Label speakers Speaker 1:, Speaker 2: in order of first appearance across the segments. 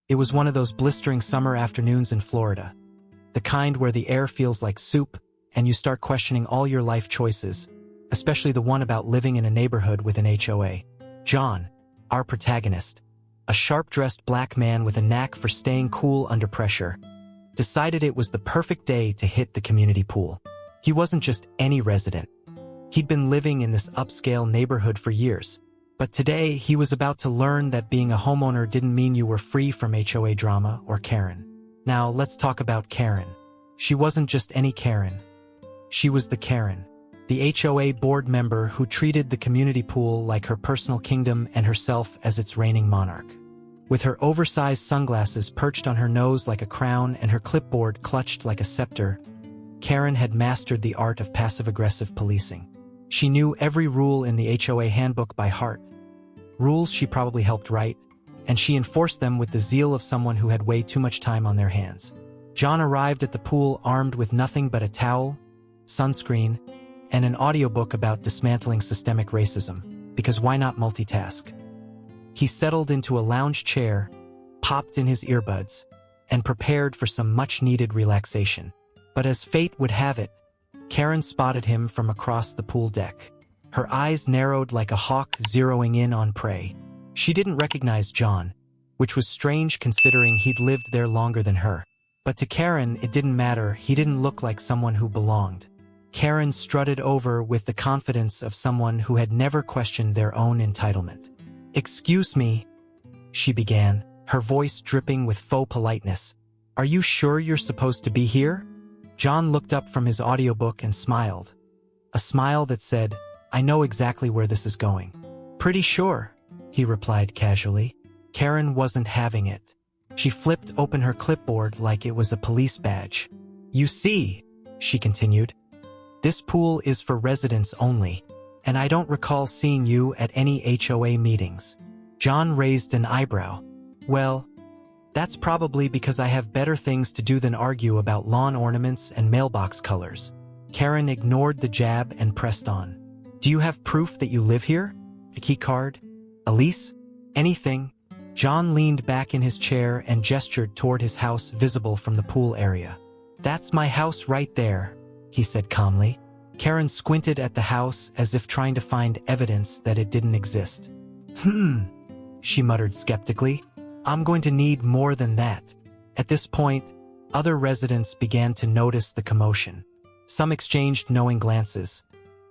Speaker 1: It was one of those blistering summer afternoons in Florida. The kind where the air feels like soup, and you start questioning all your life choices, especially the one about living in a neighborhood with an HOA. John, our protagonist, a sharp-dressed black man with a knack for staying cool under pressure, decided it was the perfect day to hit the community pool. He wasn't just any resident. He'd been living in this upscale neighborhood for years. But today, he was about to learn that being a homeowner didn't mean you were free from HOA drama or Karen. Now, let's talk about Karen. She wasn't just any Karen. She was the Karen, the HOA board member who treated the community pool like her personal kingdom and herself as its reigning monarch. With her oversized sunglasses perched on her nose like a crown and her clipboard clutched like a scepter, Karen had mastered the art of passive-aggressive policing. She knew every rule in the HOA handbook by heart, rules she probably helped write, and she enforced them with the zeal of someone who had way too much time on their hands. John arrived at the pool armed with nothing but a towel, sunscreen, and an audiobook about dismantling systemic racism, because why not multitask? He settled into a lounge chair, popped in his earbuds, and prepared for some much-needed relaxation. But as fate would have it, Karen spotted him from across the pool deck. Her eyes narrowed like a hawk zeroing in on prey. She didn't recognize John, which was strange considering he'd lived there longer than her. But to Karen, it didn't matter. He didn't look like someone who belonged. Karen strutted over with the confidence of someone who had never questioned their own entitlement. "Excuse me," she began, her voice dripping with faux politeness. "Are you sure you're supposed to be here?" John looked up from his audiobook and smiled. A smile that said, "I know exactly where this is going." "Pretty sure," he replied casually. Karen wasn't having it. She flipped open her clipboard like it was a police badge. "You see," she continued, "this pool is for residents only, and I don't recall seeing you at any HOA meetings." John raised an eyebrow. "Well, that's probably because I have better things to do than argue about lawn ornaments and mailbox colors." Karen ignored the jab and pressed on. "Do you have proof that you live here? A key card? A lease? Anything?" John leaned back in his chair and gestured toward his house visible from the pool area. "That's my house right there," he said calmly. Karen squinted at the house as if trying to find evidence that it didn't exist. She muttered skeptically. "I'm going to need more than that." At this point, other residents began to notice the commotion. Some exchanged knowing glances.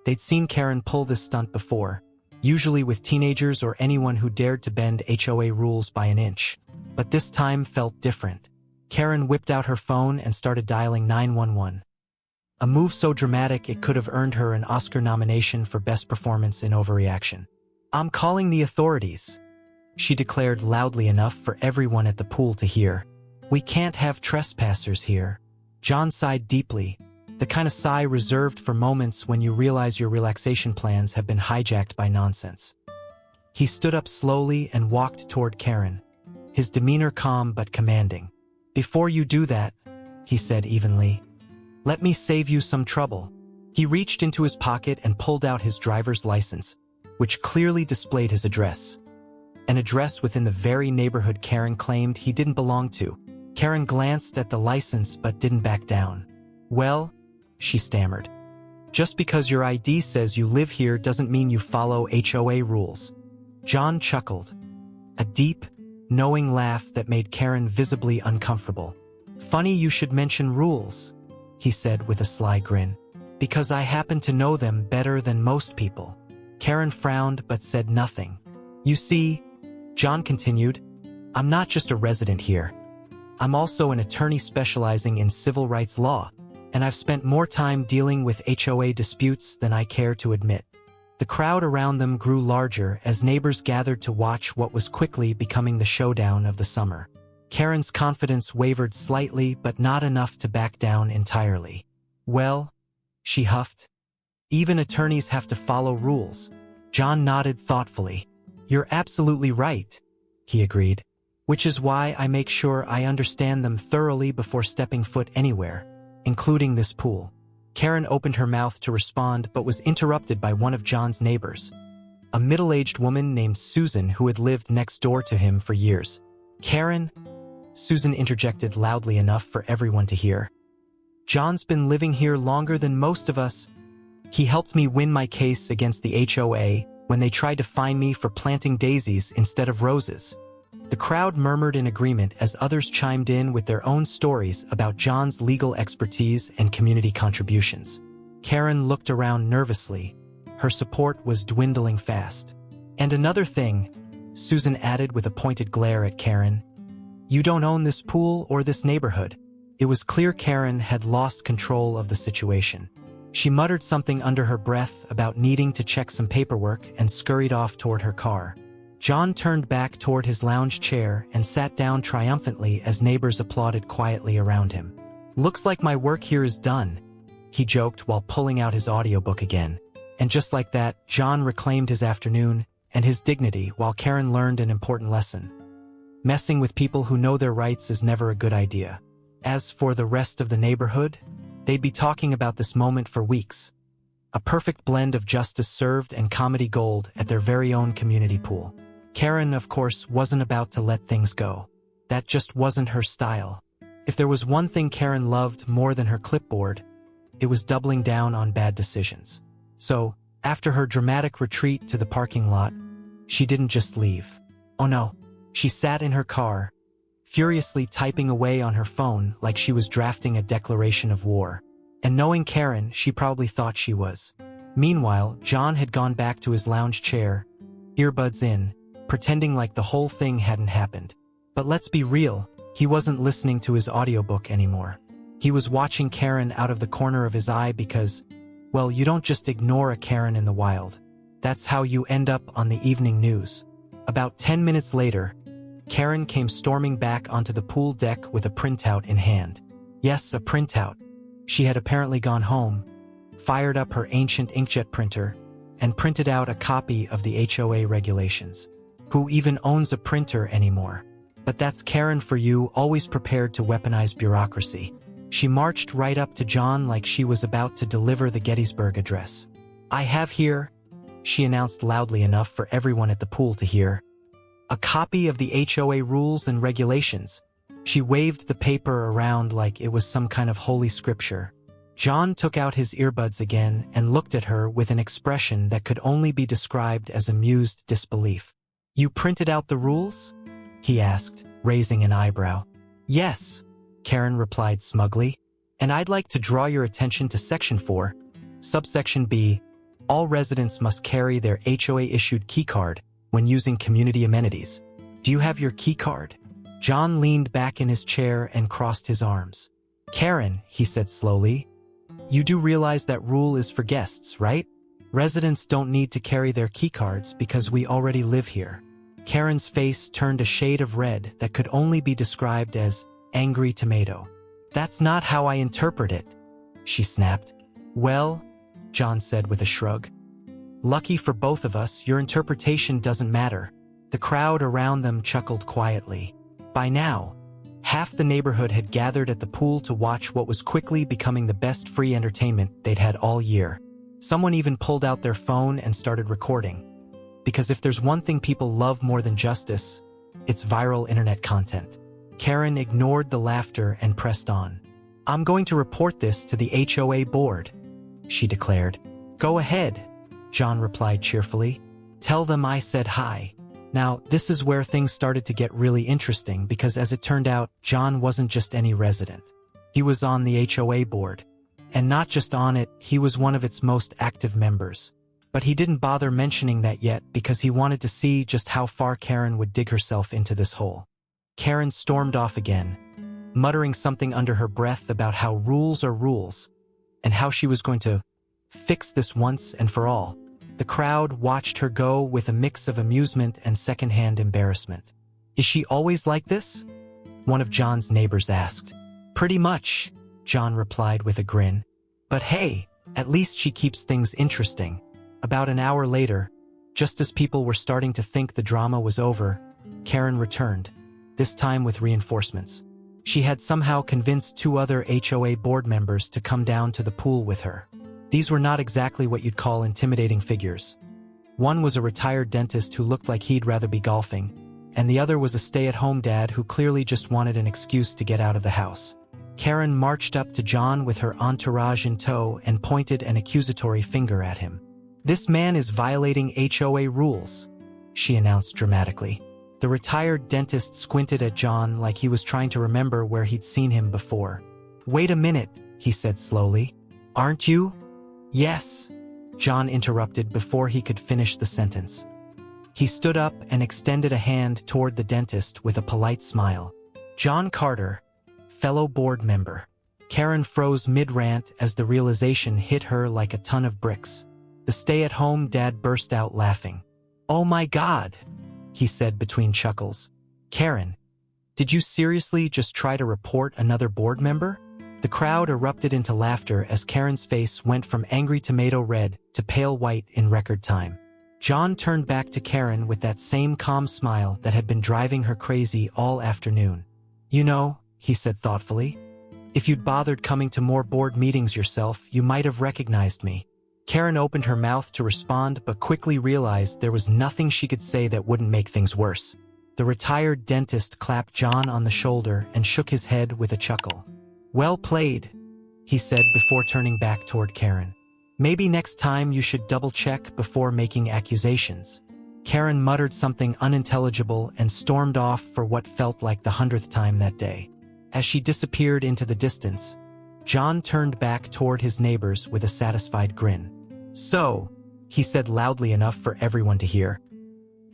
Speaker 1: They'd seen Karen pull this stunt before, usually with teenagers or anyone who dared to bend HOA rules by an inch. But this time felt different. Karen whipped out her phone and started dialing 911. A move so dramatic it could have earned her an Oscar nomination for Best Performance in Overreaction. "I'm calling the authorities," she declared loudly enough for everyone at the pool to hear. "We can't have trespassers here." John sighed deeply, the kind of sigh reserved for moments when you realize your relaxation plans have been hijacked by nonsense. He stood up slowly and walked toward Karen, his demeanor calm but commanding. "Before you do that," he said evenly, "let me save you some trouble." He reached into his pocket and pulled out his driver's license, which clearly displayed his address. An address within the very neighborhood Karen claimed he didn't belong to. Karen glanced at the license but didn't back down. "Well," she stammered, "just because your ID says you live here doesn't mean you follow HOA rules." John chuckled, a deep, knowing laugh that made Karen visibly uncomfortable. "Funny you should mention rules," he said with a sly grin, "because I happen to know them better than most people." Karen frowned but said nothing. "You see," John continued, "I'm not just a resident here. I'm also an attorney specializing in civil rights law, and I've spent more time dealing with HOA disputes than I care to admit." The crowd around them grew larger as neighbors gathered to watch what was quickly becoming the showdown of the summer. Karen's confidence wavered slightly but not enough to back down entirely. "Well," she huffed, "even attorneys have to follow rules." John nodded thoughtfully. "You're absolutely right," he agreed, "which is why I make sure I understand them thoroughly before stepping foot anywhere, including this pool." Karen opened her mouth to respond but was interrupted by one of John's neighbors, a middle-aged woman named Susan who had lived next door to him for years. "Karen," Susan interjected loudly enough for everyone to hear. "John's been living here longer than most of us. He helped me win my case against the HOA when they tried to fine me for planting daisies instead of roses." The crowd murmured in agreement as others chimed in with their own stories about John's legal expertise and community contributions. Karen looked around nervously. Her support was dwindling fast. "And another thing," Susan added with a pointed glare at Karen, "you don't own this pool or this neighborhood." It was clear Karen had lost control of the situation. She muttered something under her breath about needing to check some paperwork and scurried off toward her car. John turned back toward his lounge chair and sat down triumphantly as neighbors applauded quietly around him. "Looks like my work here is done," he joked while pulling out his audiobook again. And just like that, John reclaimed his afternoon and his dignity while Karen learned an important lesson. Messing with people who know their rights is never a good idea. As for the rest of the neighborhood, they'd be talking about this moment for weeks. A perfect blend of justice served and comedy gold at their very own community pool. Karen, of course, wasn't about to let things go. That just wasn't her style. If there was one thing Karen loved more than her clipboard, it was doubling down on bad decisions. So, after her dramatic retreat to the parking lot, she didn't just leave. Oh no, she sat in her car, furiously typing away on her phone like she was drafting a declaration of war. And knowing Karen, she probably thought she was. Meanwhile, John had gone back to his lounge chair, earbuds in, pretending like the whole thing hadn't happened. But let's be real, he wasn't listening to his audiobook anymore. He was watching Karen out of the corner of his eye because, well, you don't just ignore a Karen in the wild. That's how you end up on the evening news. About 10 minutes later, Karen came storming back onto the pool deck with a printout in hand. Yes, a printout. She had apparently gone home, fired up her ancient inkjet printer, and printed out a copy of the HOA regulations. Who even owns a printer anymore? But that's Karen for you, always prepared to weaponize bureaucracy. She marched right up to John like she was about to deliver the Gettysburg Address. "I have here," she announced loudly enough for everyone at the pool to hear, "a copy of the HOA rules and regulations." She waved the paper around like it was some kind of holy scripture. John took out his earbuds again and looked at her with an expression that could only be described as amused disbelief. "You printed out the rules?" he asked, raising an eyebrow. "Yes," Karen replied smugly, "and I'd like to draw your attention to Section 4, Subsection B. All residents must carry their HOA-issued keycard when using community amenities. Do you have your keycard?" John leaned back in his chair and crossed his arms. "Karen," he said slowly, "you do realize that rule is for guests, right? Residents don't need to carry their keycards because we already live here." Karen's face turned a shade of red that could only be described as angry tomato. "That's not how I interpret it," she snapped. "Well," John said with a shrug, "lucky for both of us, your interpretation doesn't matter." The crowd around them chuckled quietly. By now, half the neighborhood had gathered at the pool to watch what was quickly becoming the best free entertainment they'd had all year. Someone even pulled out their phone and started recording. Because if there's one thing people love more than justice, it's viral internet content. Karen ignored the laughter and pressed on. "I'm going to report this to the HOA board," she declared. "Go ahead," John replied cheerfully. "Tell them I said hi." Now, this is where things started to get really interesting because as it turned out, John wasn't just any resident. He was on the HOA board. And not just on it, he was one of its most active members. But he didn't bother mentioning that yet because he wanted to see just how far Karen would dig herself into this hole. Karen stormed off again, muttering something under her breath about how rules are rules, and how she was going to fix this once and for all. The crowd watched her go with a mix of amusement and secondhand embarrassment. "Is she always like this?" one of John's neighbors asked. "Pretty much," John replied with a grin. "But hey, at least she keeps things interesting." About an hour later, just as people were starting to think the drama was over, Karen returned, this time with reinforcements. She had somehow convinced 2 other HOA board members to come down to the pool with her. These were not exactly what you'd call intimidating figures. One was a retired dentist who looked like he'd rather be golfing, and the other was a stay-at-home dad who clearly just wanted an excuse to get out of the house. Karen marched up to John with her entourage in tow and pointed an accusatory finger at him. "This man is violating HOA rules," she announced dramatically. The retired dentist squinted at John like he was trying to remember where he'd seen him before. "Wait a minute," he said slowly. "Aren't you?" "Yes," John interrupted before he could finish the sentence. He stood up and extended a hand toward the dentist with a polite smile. "John Carter, fellow board member." Karen froze mid-rant as the realization hit her like a ton of bricks. The stay-at-home dad burst out laughing. "Oh my God," he said between chuckles. "Karen, did you seriously just try to report another board member?" The crowd erupted into laughter as Karen's face went from angry tomato red to pale white in record time. John turned back to Karen with that same calm smile that had been driving her crazy all afternoon. "You know," he said thoughtfully, "if you'd bothered coming to more board meetings yourself, you might have recognized me." Karen opened her mouth to respond but quickly realized there was nothing she could say that wouldn't make things worse. The retired dentist clapped John on the shoulder and shook his head with a chuckle. "Well played," he said before turning back toward Karen. "Maybe next time you should double-check before making accusations." Karen muttered something unintelligible and stormed off for what felt like the 100th time that day. As she disappeared into the distance, John turned back toward his neighbors with a satisfied grin. "So," he said loudly enough for everyone to hear,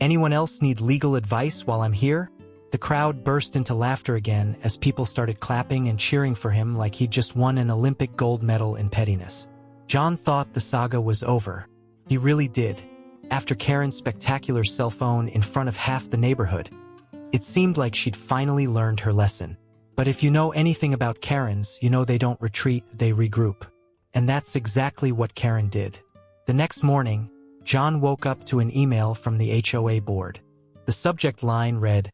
Speaker 1: "anyone else need legal advice while I'm here?" The crowd burst into laughter again as people started clapping and cheering for him like he'd just won an Olympic gold medal in pettiness. John thought the saga was over. He really did. After Karen's spectacular cell phone in front of half the neighborhood, it seemed like she'd finally learned her lesson. But if you know anything about Karens, you know they don't retreat, they regroup. And that's exactly what Karen did. The next morning, John woke up to an email from the HOA board. The subject line read,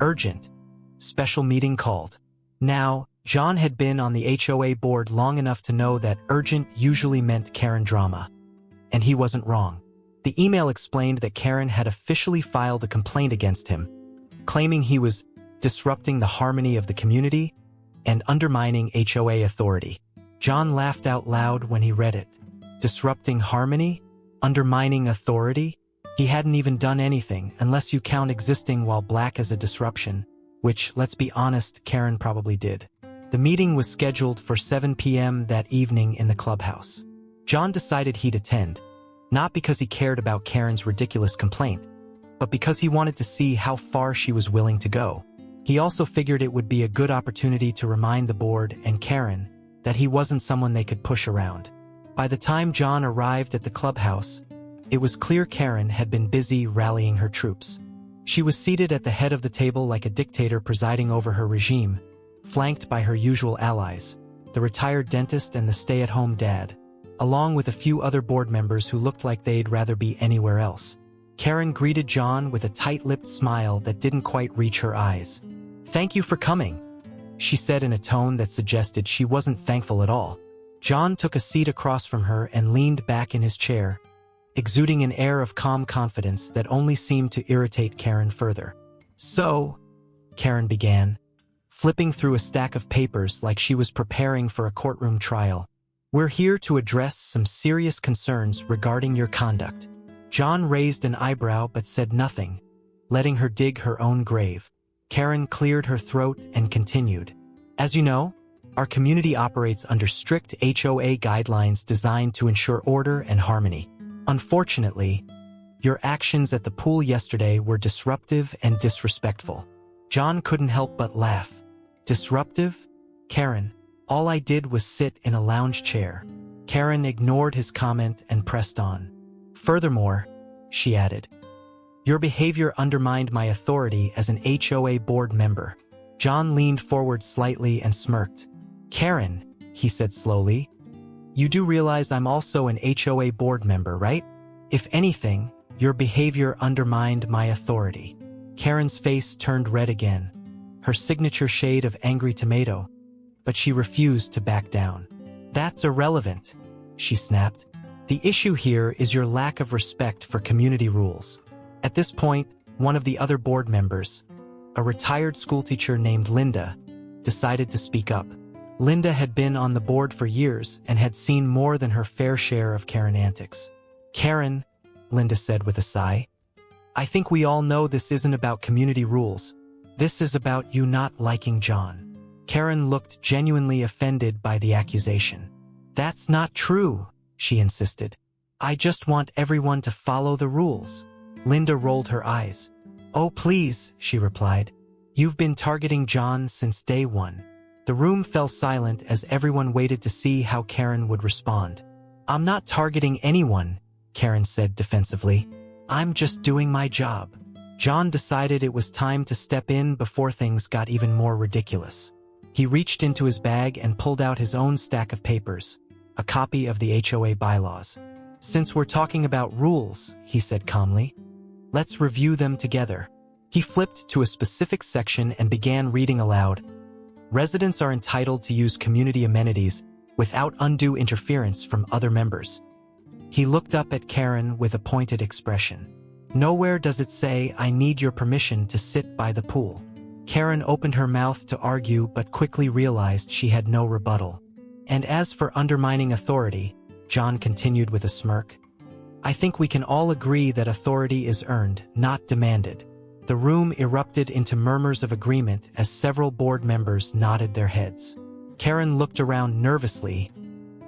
Speaker 1: "Urgent. Special meeting called." Now, John had been on the HOA board long enough to know that urgent usually meant Karen drama. And he wasn't wrong. The email explained that Karen had officially filed a complaint against him, claiming he was disrupting the harmony of the community and undermining HOA authority. John laughed out loud when he read it. Disrupting harmony? Undermining authority? He hadn't even done anything, unless you count existing while black as a disruption, which, let's be honest, Karen probably did. The meeting was scheduled for 7 p.m. that evening in the clubhouse. John decided he'd attend, not because he cared about Karen's ridiculous complaint, but because he wanted to see how far she was willing to go. He also figured it would be a good opportunity to remind the board and Karen that he wasn't someone they could push around. By the time John arrived at the clubhouse, it was clear Karen had been busy rallying her troops. She was seated at the head of the table like a dictator presiding over her regime, flanked by her usual allies, the retired dentist and the stay-at-home dad, along with a few other board members who looked like they'd rather be anywhere else. Karen greeted John with a tight-lipped smile that didn't quite reach her eyes. "Thank you for coming," she said in a tone that suggested she wasn't thankful at all. John took a seat across from her and leaned back in his chair, exuding an air of calm confidence that only seemed to irritate Karen further. "So," Karen began, flipping through a stack of papers like she was preparing for a courtroom trial, "we're here to address some serious concerns regarding your conduct." John raised an eyebrow but said nothing, letting her dig her own grave. Karen cleared her throat and continued. "As you know, our community operates under strict HOA guidelines designed to ensure order and harmony. Unfortunately, your actions at the pool yesterday were disruptive and disrespectful." John couldn't help but laugh. "Disruptive? Karen, all I did was sit in a lounge chair." Karen ignored his comment and pressed on. "Furthermore," she added, "your behavior undermined my authority as an HOA board member." John leaned forward slightly and smirked. "Karen," he said slowly, "you do realize I'm also an HOA board member, right? If anything, your behavior undermined my authority." Karen's face turned red again, her signature shade of angry tomato, but she refused to back down. "That's irrelevant," she snapped. "The issue here is your lack of respect for community rules." At this point, one of the other board members, a retired schoolteacher named Linda, decided to speak up. Linda had been on the board for years and had seen more than her fair share of Karen antics. "Karen," Linda said with a sigh, "I think we all know this isn't about community rules. This is about you not liking John." Karen looked genuinely offended by the accusation. "That's not true," she insisted. "I just want everyone to follow the rules." Linda rolled her eyes. "Oh, please," she replied. "You've been targeting John since day one." The room fell silent as everyone waited to see how Karen would respond. "I'm not targeting anyone," Karen said defensively. "I'm just doing my job." John decided it was time to step in before things got even more ridiculous. He reached into his bag and pulled out his own stack of papers, a copy of the HOA bylaws. "Since we're talking about rules," he said calmly, "let's review them together." He flipped to a specific section and began reading aloud. "Residents are entitled to use community amenities without undue interference from other members." He looked up at Karen with a pointed expression. "Nowhere does it say I need your permission to sit by the pool." Karen opened her mouth to argue but quickly realized she had no rebuttal. "And as for undermining authority," John continued with a smirk, "I think we can all agree that authority is earned, not demanded." The room erupted into murmurs of agreement as several board members nodded their heads. Karen looked around nervously,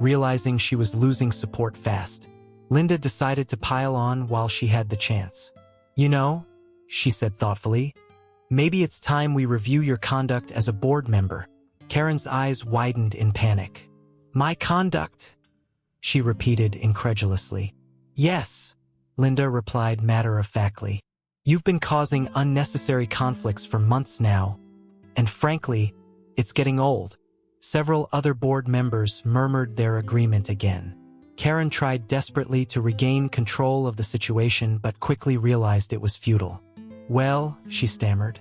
Speaker 1: realizing she was losing support fast. Linda decided to pile on while she had the chance. "You know," she said thoughtfully, "maybe it's time we review your conduct as a board member." Karen's eyes widened in panic. "My conduct?" she repeated incredulously. "Yes," Linda replied matter-of-factly. "You've been causing unnecessary conflicts for months now, and frankly, it's getting old." Several other board members murmured their agreement again. Karen tried desperately to regain control of the situation but quickly realized it was futile. "Well," she stammered,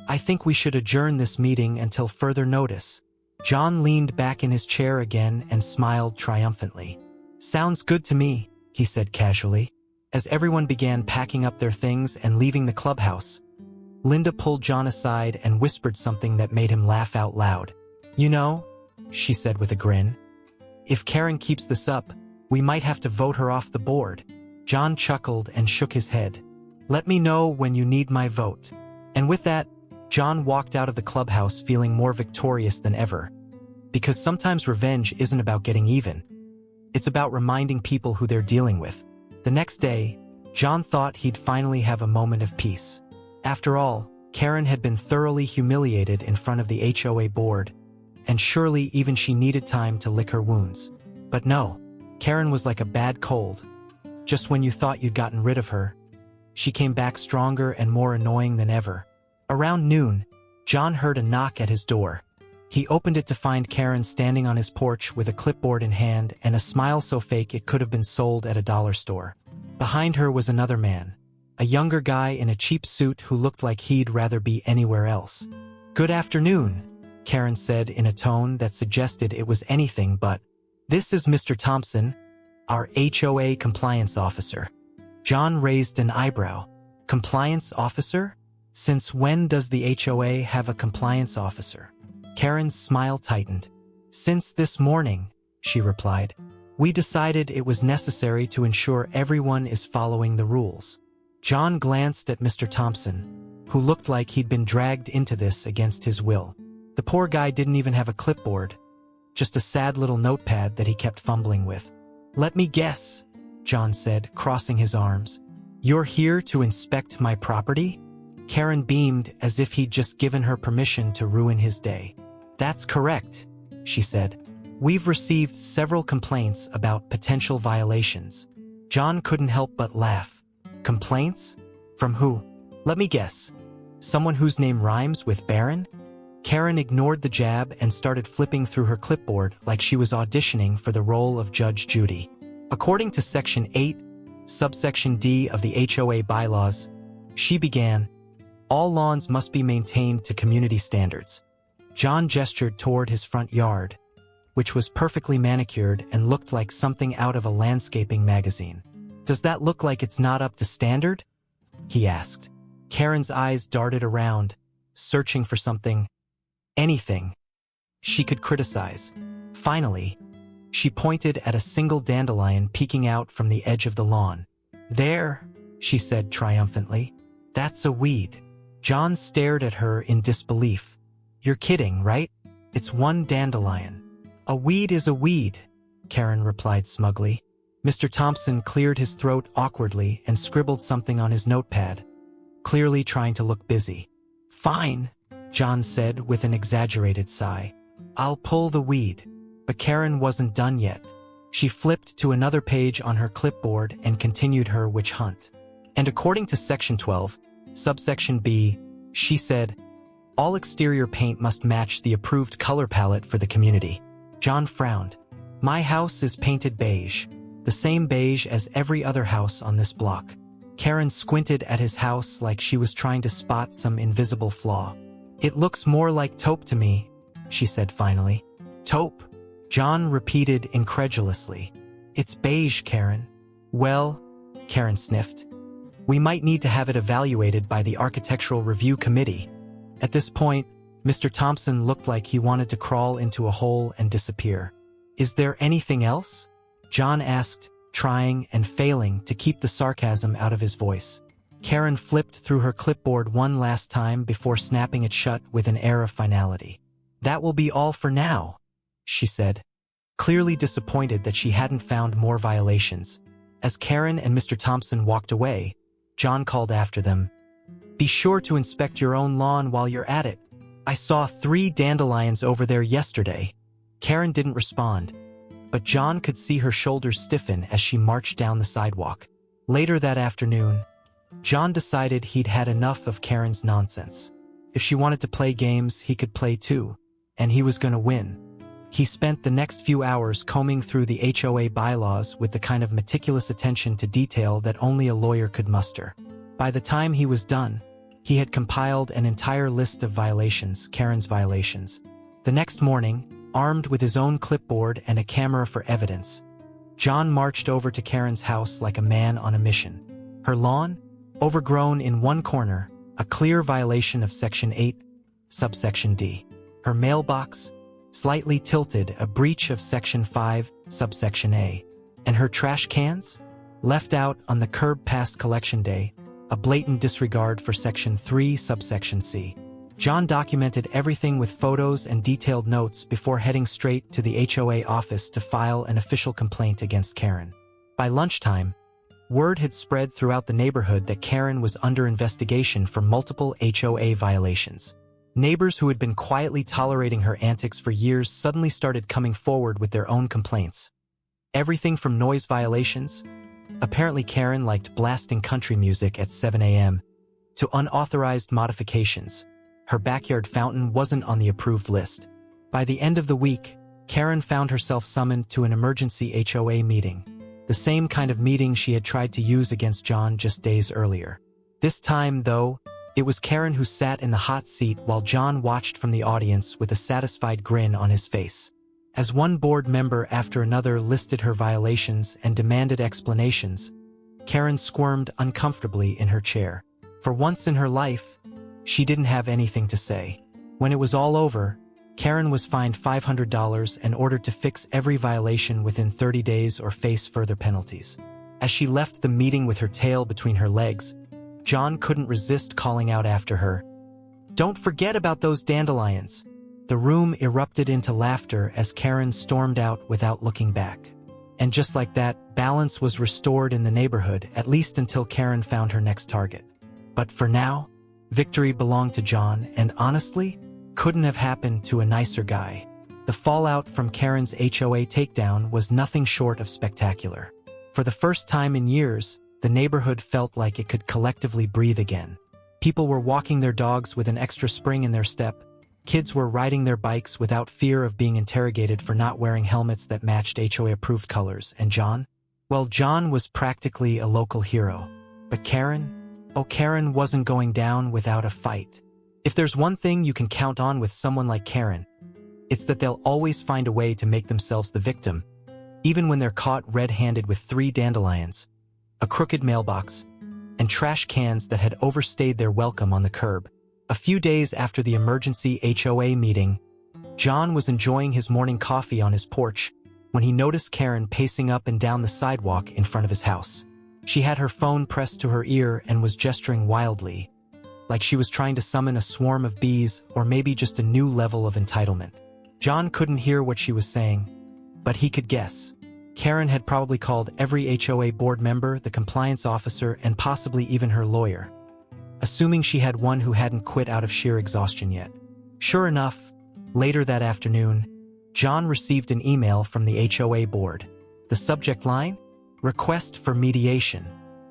Speaker 1: "I think we should adjourn this meeting until further notice." John leaned back in his chair again and smiled triumphantly. "Sounds good to me," he said casually. As everyone began packing up their things and leaving the clubhouse, Linda pulled John aside and whispered something that made him laugh out loud. "You know," she said with a grin, "if Karen keeps this up, we might have to vote her off the board." John chuckled and shook his head. "Let me know when you need my vote." And with that, John walked out of the clubhouse feeling more victorious than ever. Because sometimes revenge isn't about getting even. It's about reminding people who they're dealing with. The next day, John thought he'd finally have a moment of peace. After all, Karen had been thoroughly humiliated in front of the HOA board, and surely even she needed time to lick her wounds. But no, Karen was like a bad cold. Just when you thought you'd gotten rid of her, she came back stronger and more annoying than ever. Around noon, John heard a knock at his door. He opened it to find Karen standing on his porch with a clipboard in hand and a smile so fake it could have been sold at a dollar store. Behind her was another man, a younger guy in a cheap suit who looked like he'd rather be anywhere else. "Good afternoon," Karen said in a tone that suggested it was anything but. "This is Mr. Thompson, our HOA compliance officer." John raised an eyebrow. "Compliance officer? Since when does the HOA have a compliance officer?" Karen's smile tightened. "Since this morning," she replied. "We decided it was necessary to ensure everyone is following the rules." John glanced at Mr. Thompson, who looked like he'd been dragged into this against his will. The poor guy didn't even have a clipboard, just a sad little notepad that he kept fumbling with. "Let me guess," John said, crossing his arms. "You're here to inspect my property?" Karen beamed as if he'd just given her permission to ruin his day. "That's correct," she said. "We've received several complaints about potential violations." John couldn't help but laugh. "Complaints? From who?" "Let me guess. Someone whose name rhymes with Baron?" Karen ignored the jab and started flipping through her clipboard like she was auditioning for the role of Judge Judy. According to Section 8, subsection D of the HOA bylaws, she began, "All lawns must be maintained to community standards." John gestured toward his front yard, which was perfectly manicured and looked like something out of a landscaping magazine. "Does that look like it's not up to standard?" he asked. Karen's eyes darted around, searching for something, anything, she could criticize. Finally, she pointed at a single dandelion peeking out from the edge of the lawn. "There," she said triumphantly. "That's a weed." John stared at her in disbelief. "You're kidding, right? It's one dandelion." "A weed is a weed," Karen replied smugly. Mr. Thompson cleared his throat awkwardly and scribbled something on his notepad, clearly trying to look busy. "Fine," John said with an exaggerated sigh. "I'll pull the weed." But Karen wasn't done yet. She flipped to another page on her clipboard and continued her witch hunt. "And according to Section 12, subsection B, she said, all exterior paint must match the approved color palette for the community." John frowned. "My house is painted beige, the same beige as every other house on this block." Karen squinted at his house like she was trying to spot some invisible flaw. "It looks more like taupe to me," she said finally. "Taupe?" John repeated incredulously. "It's beige, Karen." "Well," Karen sniffed, "we might need to have it evaluated by the Architectural Review Committee." At this point, Mr. Thompson looked like he wanted to crawl into a hole and disappear. "Is there anything else?" John asked, trying and failing to keep the sarcasm out of his voice. Karen flipped through her clipboard one last time before snapping it shut with an air of finality. "That will be all for now," she said, clearly disappointed that she hadn't found more violations. As Karen and Mr. Thompson walked away, John called after them, "Be sure to inspect your own lawn while you're at it. I saw 3 dandelions over there yesterday." Karen didn't respond, but John could see her shoulders stiffen as she marched down the sidewalk. Later that afternoon, John decided he'd had enough of Karen's nonsense. If she wanted to play games, he could play too, and he was going to win. He spent the next few hours combing through the HOA bylaws with the kind of meticulous attention to detail that only a lawyer could muster. By the time he was done, he had compiled an entire list of violations, Karen's violations. The next morning, armed with his own clipboard and a camera for evidence, John marched over to Karen's house like a man on a mission. Her lawn, overgrown in one corner, a clear violation of Section 8, subsection D. Her mailbox, slightly tilted, a breach of Section 5, subsection A. And her trash cans, left out on the curb past collection day, a blatant disregard for Section 3, subsection C. John documented everything with photos and detailed notes before heading straight to the HOA office to file an official complaint against Karen. By lunchtime, word had spread throughout the neighborhood that Karen was under investigation for multiple HOA violations. Neighbors who had been quietly tolerating her antics for years suddenly started coming forward with their own complaints. Everything from noise violations, apparently Karen liked blasting country music at 7 a.m., to unauthorized modifications. Her backyard fountain wasn't on the approved list. By the end of the week, Karen found herself summoned to an emergency HOA meeting, the same kind of meeting she had tried to use against John just days earlier. This time, though, it was Karen who sat in the hot seat while John watched from the audience with a satisfied grin on his face. As one board member after another listed her violations and demanded explanations, Karen squirmed uncomfortably in her chair. For once in her life, she didn't have anything to say. When it was all over, Karen was fined $500 and ordered to fix every violation within 30 days or face further penalties. As she left the meeting with her tail between her legs, John couldn't resist calling out after her, "Don't forget about those dandelions." The room erupted into laughter as Karen stormed out without looking back. And just like that, balance was restored in the neighborhood, at least until Karen found her next target. But for now, victory belonged to John, and honestly, couldn't have happened to a nicer guy. The fallout from Karen's HOA takedown was nothing short of spectacular. For the first time in years, the neighborhood felt like it could collectively breathe again. People were walking their dogs with an extra spring in their step. Kids were riding their bikes without fear of being interrogated for not wearing helmets that matched HOA-approved colors. And John? Well, John was practically a local hero. But Karen? Oh, Karen wasn't going down without a fight. If there's one thing you can count on with someone like Karen, it's that they'll always find a way to make themselves the victim, even when they're caught red-handed with 3 dandelions, a crooked mailbox, and trash cans that had overstayed their welcome on the curb. A few days after the emergency HOA meeting, John was enjoying his morning coffee on his porch when he noticed Karen pacing up and down the sidewalk in front of his house. She had her phone pressed to her ear and was gesturing wildly, like she was trying to summon a swarm of bees or maybe just a new level of entitlement. John couldn't hear what she was saying, but he could guess. Karen had probably called every HOA board member, the compliance officer, and possibly even her lawyer, assuming she had one who hadn't quit out of sheer exhaustion yet. Sure enough, later that afternoon, John received an email from the HOA board. The subject line? Request for mediation.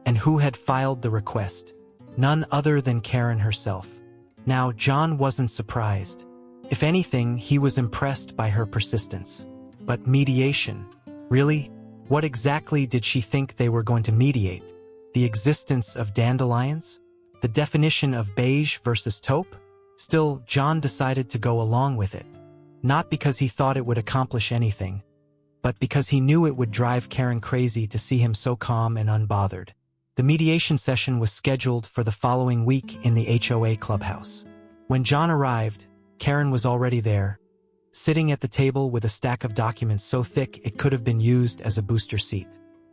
Speaker 1: And who had filed the request? None other than Karen herself. Now, John wasn't surprised. If anything, he was impressed by her persistence. But mediation? Really? What exactly did she think they were going to mediate? The existence of dandelions? The definition of beige versus taupe? Still, John decided to go along with it. Not because he thought it would accomplish anything, but because he knew it would drive Karen crazy to see him so calm and unbothered. The mediation session was scheduled for the following week in the HOA clubhouse. When John arrived, Karen was already there, sitting at the table with a stack of documents so thick it could have been used as a booster seat.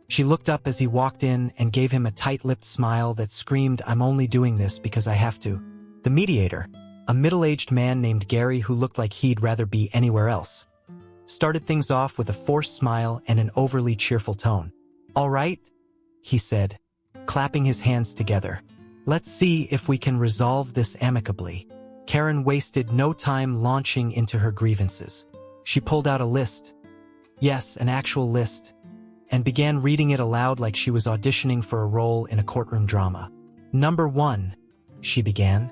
Speaker 1: She looked up as he walked in and gave him a tight-lipped smile that screamed, "I'm only doing this because I have to." The mediator, a middle-aged man named Gary who looked like he'd rather be anywhere else, started things off with a forced smile and an overly cheerful tone. "All right," he said, clapping his hands together. "Let's see if we can resolve this amicably." Karen wasted no time launching into her grievances. She pulled out a list. Yes, an actual list, and began reading it aloud like she was auditioning for a role in a courtroom drama. "Number 1, she began.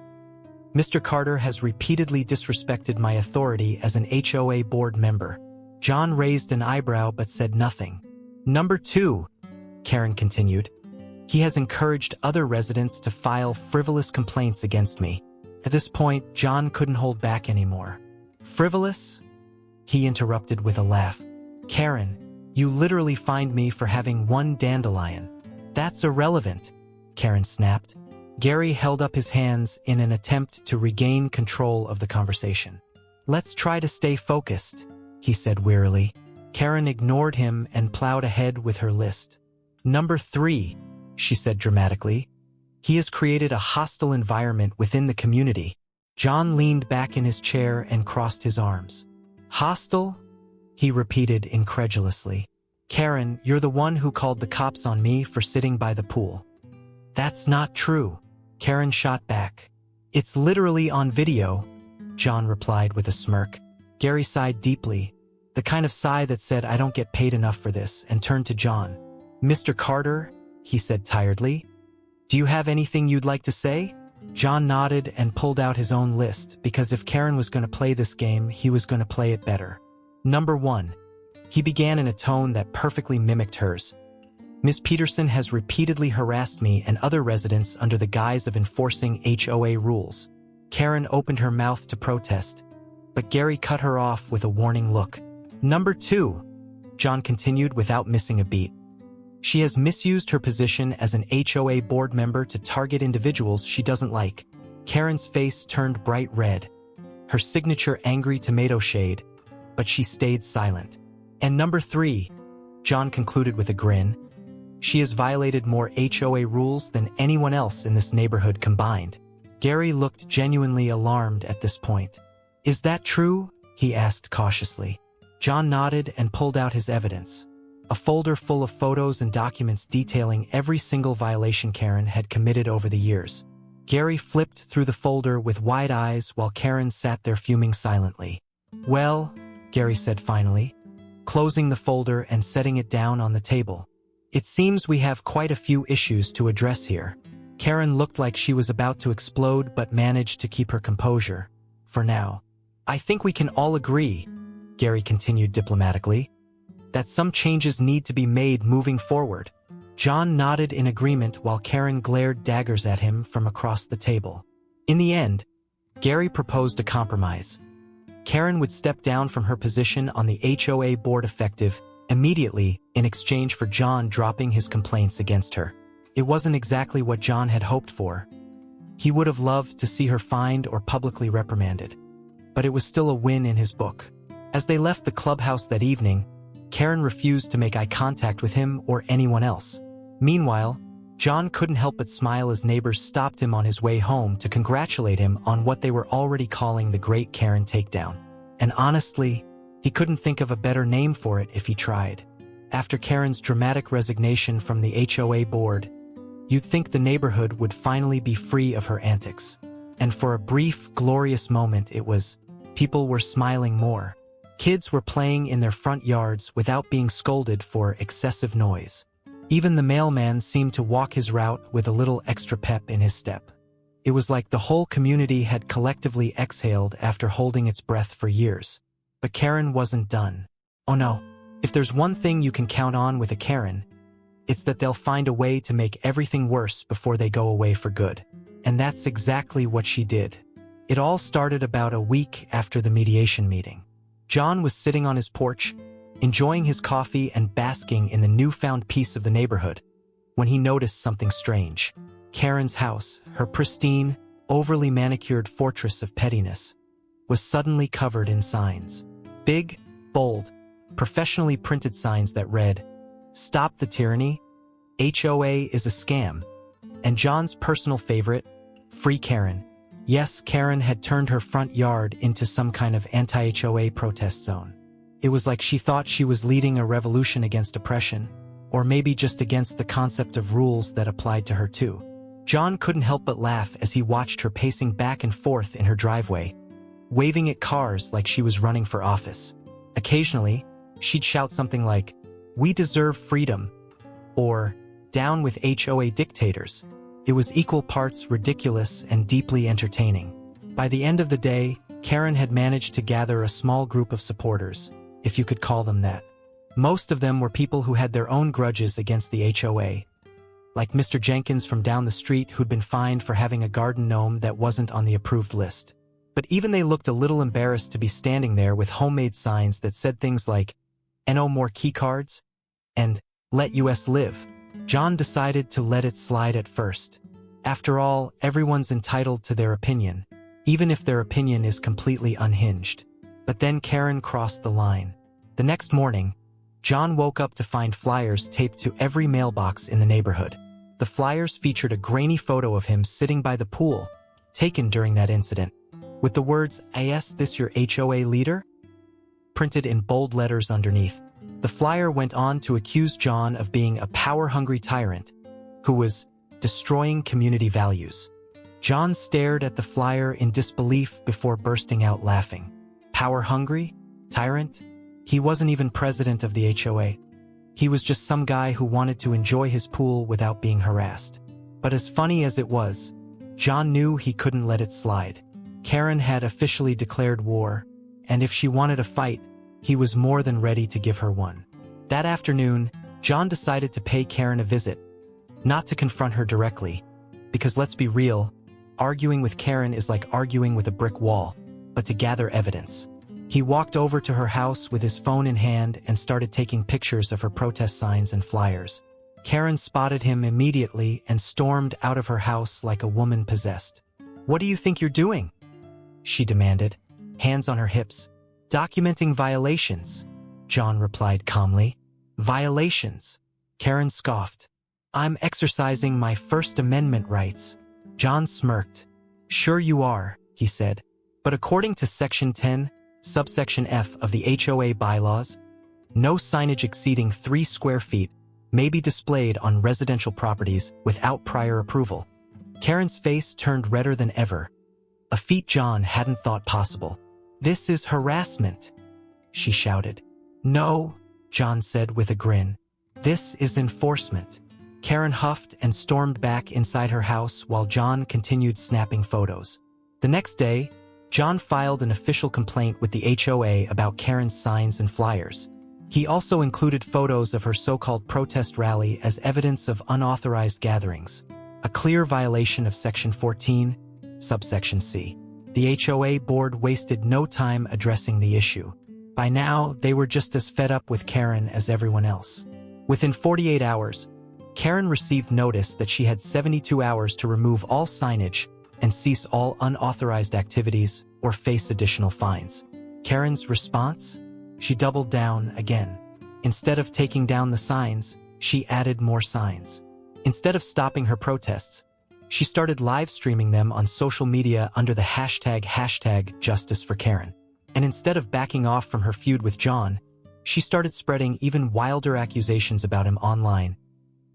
Speaker 1: "Mr. Carter has repeatedly disrespected my authority as an HOA board member." John raised an eyebrow but said nothing. "Number 2, Karen continued. "He has encouraged other residents to file frivolous complaints against me." At this point, John couldn't hold back anymore. "Frivolous?" he interrupted with a laugh. "Karen, you literally fined me for having one dandelion." "That's irrelevant," Karen snapped. Gary held up his hands in an attempt to regain control of the conversation. "Let's try to stay focused," he said wearily. Karen ignored him and plowed ahead with her list. "Number 3, she said dramatically. "He has created a hostile environment within the community." John leaned back in his chair and crossed his arms. "Hostile?" he repeated incredulously. "Karen, you're the one who called the cops on me for sitting by the pool." "That's not true," Karen shot back. "It's literally on video," John replied with a smirk. Gary sighed deeply, the kind of sigh that said, "I don't get paid enough for this," and turned to John. "Mr. Carter," he said tiredly, "do you have anything you'd like to say?" John nodded and pulled out his own list, because if Karen was going to play this game, he was going to play it better. "Number 1, he began in a tone that perfectly mimicked hers. "Ms. Peterson has repeatedly harassed me and other residents under the guise of enforcing HOA rules." Karen opened her mouth to protest, but Gary cut her off with a warning look. "Number 2, John continued without missing a beat. "She has misused her position as an HOA board member to target individuals she doesn't like." Karen's face turned bright red, her signature angry tomato shade, but she stayed silent. "And number 3, John concluded with a grin, "she has violated more HOA rules than anyone else in this neighborhood combined." Gary looked genuinely alarmed at this point. "Is that true?" he asked cautiously. John nodded and pulled out his evidence. A folder full of photos and documents detailing every single violation Karen had committed over the years. Gary flipped through the folder with wide eyes while Karen sat there fuming silently. "Well," Gary said finally, closing the folder and setting it down on the table, "it seems we have quite a few issues to address here." Karen looked like she was about to explode but managed to keep her composure, for now. "I think we can all agree," Gary continued diplomatically, "that some changes need to be made moving forward." John nodded in agreement while Karen glared daggers at him from across the table. In the end, Gary proposed a compromise. Karen would step down from her position on the HOA board effective immediately in exchange for John dropping his complaints against her. It wasn't exactly what John had hoped for. He would have loved to see her fined or publicly reprimanded. But it was still a win in his book. As they left the clubhouse that evening, Karen refused to make eye contact with him or anyone else. Meanwhile, John couldn't help but smile as neighbors stopped him on his way home to congratulate him on what they were already calling the Great Karen Takedown. And honestly, he couldn't think of a better name for it if he tried. After Karen's dramatic resignation from the HOA board, you'd think the neighborhood would finally be free of her antics. And for a brief, glorious moment it was. People were smiling more. Kids were playing in their front yards without being scolded for excessive noise. Even the mailman seemed to walk his route with a little extra pep in his step. It was like the whole community had collectively exhaled after holding its breath for years. But Karen wasn't done. Oh no, if there's one thing you can count on with a Karen, it's that they'll find a way to make everything worse before they go away for good. And that's exactly what she did. It all started about a week after the mediation meeting. John was sitting on his porch, enjoying his coffee and basking in the newfound peace of the neighborhood, when he noticed something strange. Karen's house, her pristine, overly manicured fortress of pettiness, was suddenly covered in signs. Big, bold, professionally printed signs that read, "Stop the tyranny, HOA is a scam," and John's personal favorite, "Free Karen." Yes, Karen had turned her front yard into some kind of anti-HOA protest zone. It was like she thought she was leading a revolution against oppression, or maybe just against the concept of rules that applied to her too. John couldn't help but laugh as he watched her pacing back and forth in her driveway, waving at cars like she was running for office. Occasionally, she'd shout something like, "We deserve freedom," or "Down with HOA dictators." It was equal parts ridiculous and deeply entertaining. By the end of the day, Karen had managed to gather a small group of supporters, if you could call them that. Most of them were people who had their own grudges against the HOA, like Mr. Jenkins from down the street who'd been fined for having a garden gnome that wasn't on the approved list. But even they looked a little embarrassed to be standing there with homemade signs that said things like, "No more keycards," and "Let US live." John decided to let it slide at first. After all, everyone's entitled to their opinion, even if their opinion is completely unhinged. But then Karen crossed the line. The next morning, John woke up to find flyers taped to every mailbox in the neighborhood. The flyers featured a grainy photo of him sitting by the pool, taken during that incident, with the words, "Is this your HOA leader?" printed in bold letters underneath. The flyer went on to accuse John of being a power-hungry tyrant who was destroying community values. John stared at the flyer in disbelief before bursting out laughing. Power-hungry? Tyrant? He wasn't even president of the HOA. He was just some guy who wanted to enjoy his pool without being harassed. But as funny as it was, John knew he couldn't let it slide. Karen had officially declared war, and if she wanted a fight, he was more than ready to give her one. That afternoon, John decided to pay Karen a visit, not to confront her directly, because let's be real, arguing with Karen is like arguing with a brick wall, but to gather evidence. He walked over to her house with his phone in hand and started taking pictures of her protest signs and flyers. Karen spotted him immediately and stormed out of her house like a woman possessed. "What do you think you're doing?" she demanded, hands on her hips. "Documenting violations," John replied calmly. "Violations?" Karen scoffed. "I'm exercising my First Amendment rights." John smirked. "Sure you are," he said. "But according to Section 10, subsection F of the HOA bylaws, no signage exceeding 3 square feet may be displayed on residential properties without prior approval." Karen's face turned redder than ever, a feat John hadn't thought possible. "This is harassment," she shouted. "No," John said with a grin. "This is enforcement." Karen huffed and stormed back inside her house while John continued snapping photos. The next day, John filed an official complaint with the HOA about Karen's signs and flyers. He also included photos of her so-called protest rally as evidence of unauthorized gatherings, a clear violation of Section 14, subsection C. The HOA board wasted no time addressing the issue. By now, they were just as fed up with Karen as everyone else. Within 48 hours, Karen received notice that she had 72 hours to remove all signage and cease all unauthorized activities or face additional fines. Karen's response? She doubled down again. Instead of taking down the signs, she added more signs. Instead of stopping her protests, she started live streaming them on social media under the hashtag Justice for Karen. And instead of backing off from her feud with John, she started spreading even wilder accusations about him online.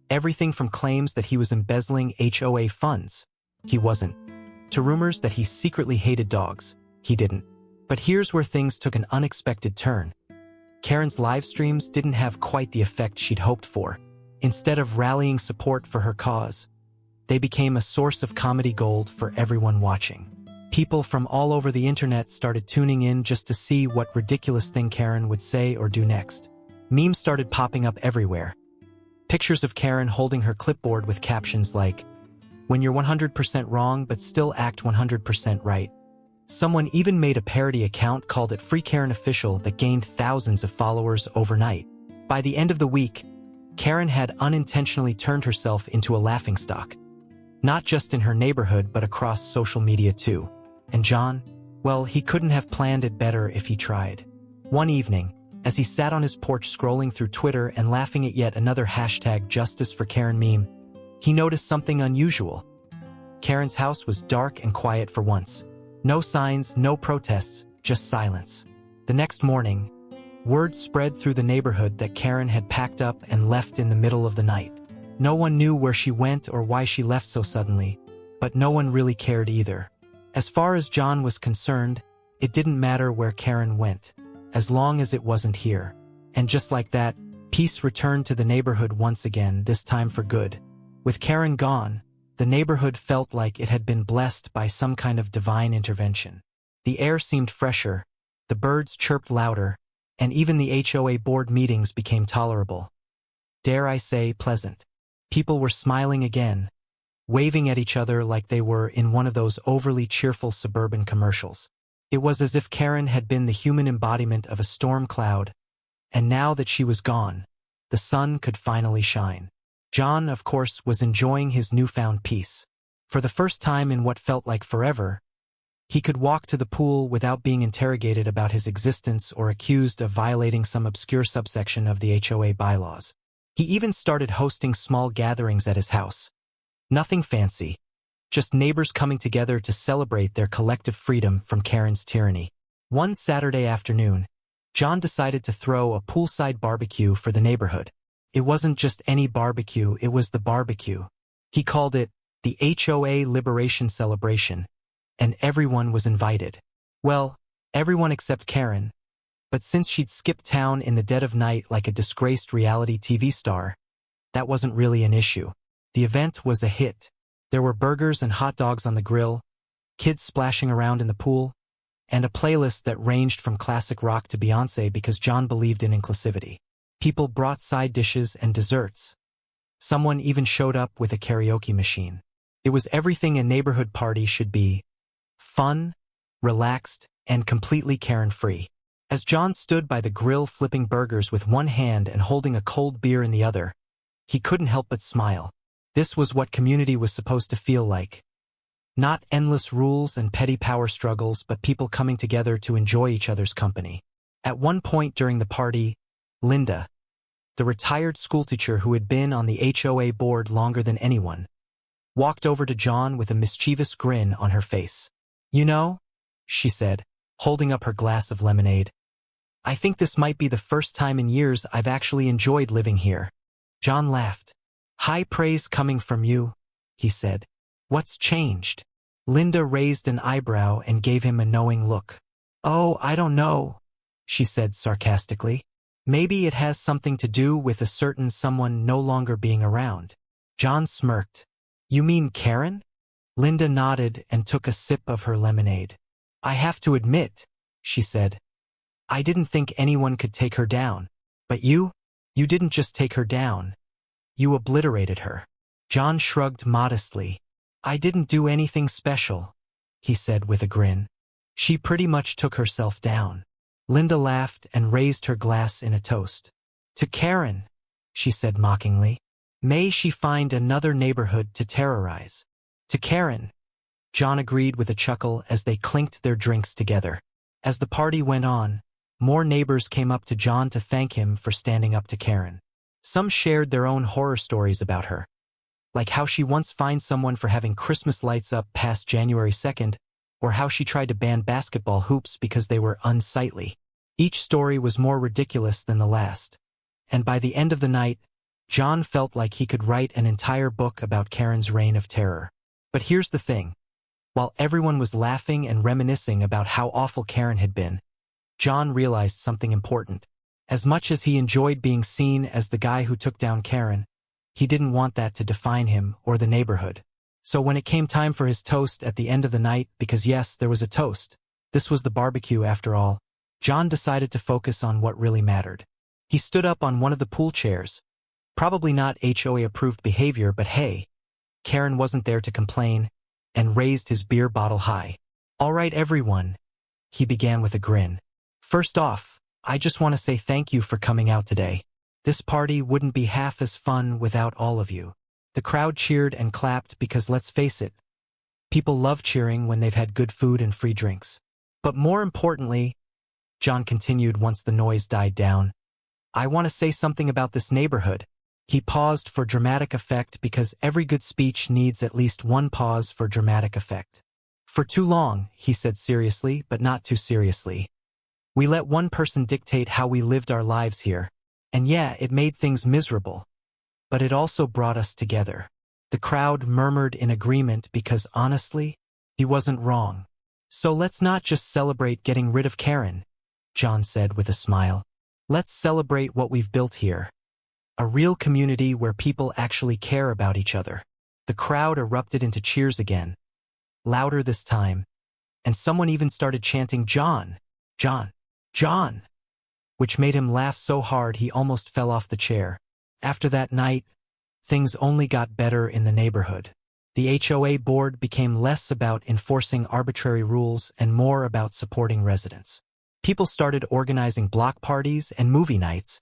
Speaker 1: Everything from claims that he was embezzling HOA funds. He wasn't. To rumors that he secretly hated dogs. He didn't. But here's where things took an unexpected turn. Karen's live streams didn't have quite the effect she'd hoped for. Instead of rallying support for her cause, they became a source of comedy gold for everyone watching. People from all over the internet started tuning in just to see what ridiculous thing Karen would say or do next. Memes started popping up everywhere. Pictures of Karen holding her clipboard with captions like, "When you're 100% wrong but still act 100% right." Someone even made a parody account called it Free Karen Official that gained thousands of followers overnight. By the end of the week, Karen had unintentionally turned herself into a laughingstock. Not just in her neighborhood but across social media too. And John? Well, he couldn't have planned it better if he tried. One evening, as he sat on his porch scrolling through Twitter and laughing at yet another hashtag Justice for Karen meme, he noticed something unusual. Karen's house was dark and quiet for once. No signs, no protests, just silence. The next morning, word spread through the neighborhood that Karen had packed up and left in the middle of the night. No one knew where she went or why she left so suddenly, but no one really cared either. As far as John was concerned, it didn't matter where Karen went, as long as it wasn't here. And just like that, peace returned to the neighborhood once again, this time for good. With Karen gone, the neighborhood felt like it had been blessed by some kind of divine intervention. The air seemed fresher, the birds chirped louder, and even the HOA board meetings became tolerable. Dare I say, pleasant. People were smiling again, waving at each other like they were in one of those overly cheerful suburban commercials. It was as if Karen had been the human embodiment of a storm cloud, and now that she was gone, the sun could finally shine. John, of course, was enjoying his newfound peace. For the first time in what felt like forever, he could walk to the pool without being interrogated about his existence or accused of violating some obscure subsection of the HOA bylaws. He even started hosting small gatherings at his house. Nothing fancy, just neighbors coming together to celebrate their collective freedom from Karen's tyranny. One Saturday afternoon, John decided to throw a poolside barbecue for the neighborhood. It wasn't just any barbecue, it was the barbecue. He called it the HOA Liberation Celebration, and everyone was invited. Well, everyone except Karen. But since she'd skipped town in the dead of night like a disgraced reality TV star, that wasn't really an issue. The event was a hit. There were burgers and hot dogs on the grill, kids splashing around in the pool, and a playlist that ranged from classic rock to Beyoncé because John believed in inclusivity. People brought side dishes and desserts. Someone even showed up with a karaoke machine. It was everything a neighborhood party should be. Fun, relaxed, and completely Karen-free. As John stood by the grill flipping burgers with one hand and holding a cold beer in the other, he couldn't help but smile. This was what community was supposed to feel like. Not endless rules and petty power struggles, but people coming together to enjoy each other's company. At one point during the party, Linda, the retired schoolteacher who had been on the HOA board longer than anyone, walked over to John with a mischievous grin on her face. "You know," she said, holding up her glass of lemonade, "I think this might be the first time in years I've actually enjoyed living here." John laughed. "High praise coming from you," he said. "What's changed?" Linda raised an eyebrow and gave him a knowing look. "Oh, I don't know," she said sarcastically. "Maybe it has something to do with a certain someone no longer being around." John smirked. "You mean Karen?" Linda nodded and took a sip of her lemonade. "I have to admit," she said, "I didn't think anyone could take her down. But you didn't just take her down. You obliterated her." John shrugged modestly. "I didn't do anything special," he said with a grin. "She pretty much took herself down." Linda laughed and raised her glass in a toast. "To Karen," she said mockingly. May she find another neighborhood to terrorize. To Karen, John agreed with a chuckle as they clinked their drinks together. As the party went on, more neighbors came up to John to thank him for standing up to Karen. Some shared their own horror stories about her, like how she once fined someone for having Christmas lights up past January 2nd, or how she tried to ban basketball hoops because they were unsightly. Each story was more ridiculous than the last, and by the end of the night, John felt like he could write an entire book about Karen's reign of terror. But here's the thing. While everyone was laughing and reminiscing about how awful Karen had been, John realized something important. As much as he enjoyed being seen as the guy who took down Karen, he didn't want that to define him or the neighborhood. So when it came time for his toast at the end of the night, because yes, there was a toast, this was the barbecue after all, John decided to focus on what really mattered. He stood up on one of the pool chairs. Probably not HOA-approved behavior, but hey, Karen wasn't there to complain, and raised his beer bottle high. "All right, everyone," he began with a grin. "First off, I just want to say thank you for coming out today. This party wouldn't be half as fun without all of you." The crowd cheered and clapped because let's face it, people love cheering when they've had good food and free drinks. But more importantly, John continued once the noise died down, "I want to say something about this neighborhood." He paused for dramatic effect because every good speech needs at least one pause for dramatic effect. "For too long," he said seriously, but not too seriously, "we let one person dictate how we lived our lives here. And yeah, it made things miserable. But it also brought us together." The crowd murmured in agreement because honestly, he wasn't wrong. "So let's not just celebrate getting rid of Karen," John said with a smile. "Let's celebrate what we've built here. A real community where people actually care about each other." The crowd erupted into cheers again, louder this time, and someone even started chanting, "John, John, John," which made him laugh so hard he almost fell off the chair. After that night, things only got better in the neighborhood. The HOA board became less about enforcing arbitrary rules and more about supporting residents. People started organizing block parties and movie nights.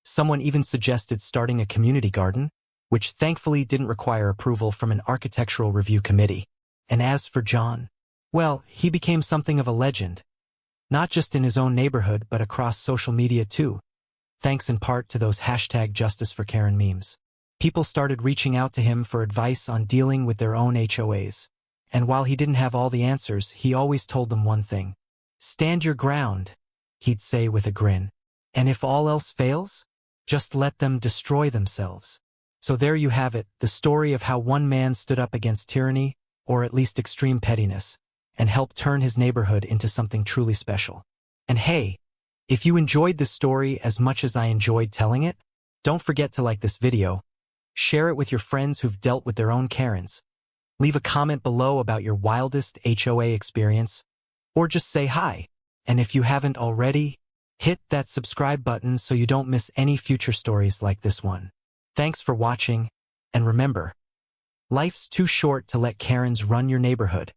Speaker 1: Someone even suggested starting a community garden, which thankfully didn't require approval from an architectural review committee. And as for John, well, he became something of a legend, not just in his own neighborhood but across social media too, thanks in part to those #JusticeForKaren memes. People started reaching out to him for advice on dealing with their own HOAs. And while he didn't have all the answers, he always told them one thing. "Stand your ground," he'd say with a grin. "And if all else fails, just let them destroy themselves." So there you have it, the story of how one man stood up against tyranny, or at least extreme pettiness, and helped turn his neighborhood into something truly special. And hey, if you enjoyed this story as much as I enjoyed telling it, don't forget to like this video, share it with your friends who've dealt with their own Karens, leave a comment below about your wildest HOA experience, or just say hi. And if you haven't already, hit that subscribe button so you don't miss any future stories like this one. Thanks for watching, and remember, life's too short to let Karens run your neighborhood.